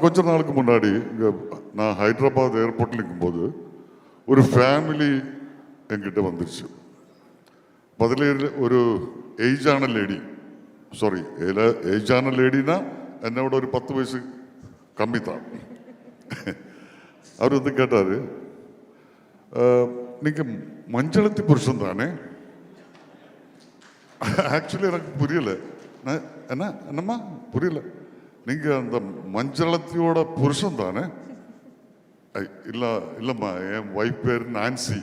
கொஞ்ச நாளுக்கு முன்னாடி இங்கே நான் ஹைதராபாத் ஏர்போர்ட்டில் இருக்கும்போது ஒரு ஃபேமிலி என்கிட்ட வந்துருச்சு. பதில் ஒரு ஏஜான லேடி, சாரி ஏஜான லேடினா என்னோட ஒரு 10 வயசு கம்மி தான். அவர் வந்து கேட்டார், நீங்கள் மஞ்சளத்தி புருஷன் தானே? ஆக்சுவலி எனக்கு புரியல. என்னம்மா புரியல? நீங்கள் அந்த மஞ்சளத்தியோட புருஷன் தானே? இல்லைம்மா, என் ஒய்ஃப் பேர் நான்சி.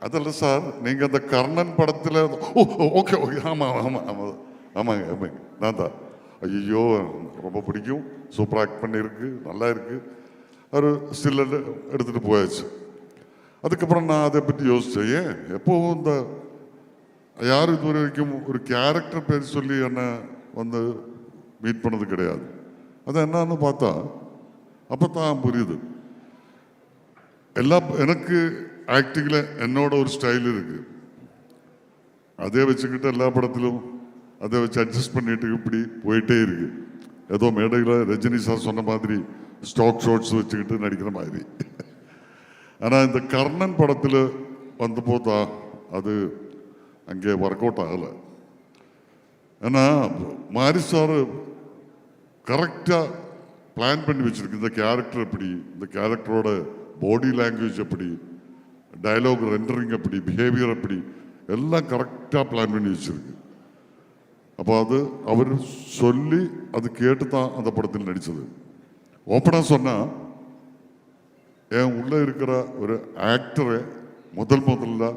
அதல்ல சார், நீங்கள் அந்த கர்ணன் படத்தில் ஓகே ஓகே ஆமாம் ஆமாம் ஆமாம் ஆமாங்க ஆமாங்க நான் தான். ஐயோ ரொம்ப பிடிக்கும், சூப்பராக ஆக்ட் பண்ணியிருக்கு, நல்லா இருக்கு. அவர் ஸ்டில் எடுத்துகிட்டு போயாச்சு. அதுக்கப்புறம் நான் அதை பற்றி யோசித்தேன், ஏன் எப்போவும் இந்த யாரும் இது வரைக்கும் ஒரு கேரக்டர் பேர் சொல்லி என்ன வந்து மீட் பண்ணது கிடையாது. அது என்னன்னு பார்த்தா அப்போ தான் புரியுது. எனக்கு ஆக்டிங்கில் என்னோட ஒரு ஸ்டைல் இருக்கு. அதே வச்சுக்கிட்டு எல்லா படத்திலும் அதை வச்சு அட்ஜஸ்ட் பண்ணிட்டு இப்படி போயிட்டே இருக்கு. ஏதோ மேடையில் ரஜினி சார் சொன்ன மாதிரி ஸ்டாக் ஷாட்ஸ் வச்சுக்கிட்டு நடிக்கிற மாதிரி. ஆனால் இந்த கர்ணன் படத்தில் வந்து போதா அது அங்கே ஒர்க் அவுட் ஆகலை. ஏன்னா மாரி சார் கரெக்டாக பிளான் பண்ணி வச்சிருக்கு. இந்த கேரக்டர் எப்படி, இந்த கேரக்டரோட பாடி லாங்குவேஜ் எப்படி, டயலாக் ரெண்டரிங் எப்படி, பிஹேவியர் எப்படி, எல்லாம் கரெக்டாக பிளான் பண்ணி வச்சிருக்கு. அப்போ அது அவர் சொல்லி அது கேட்டு தான் அந்த படத்தில் நடித்தது. ஓப்பனாக சொன்னால் என் உள்ளே இருக்கிற ஒரு ஆக்டரை முதல்ல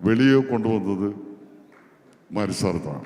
வெளியே கொண்டு வந்தது மாரி சார் தான்.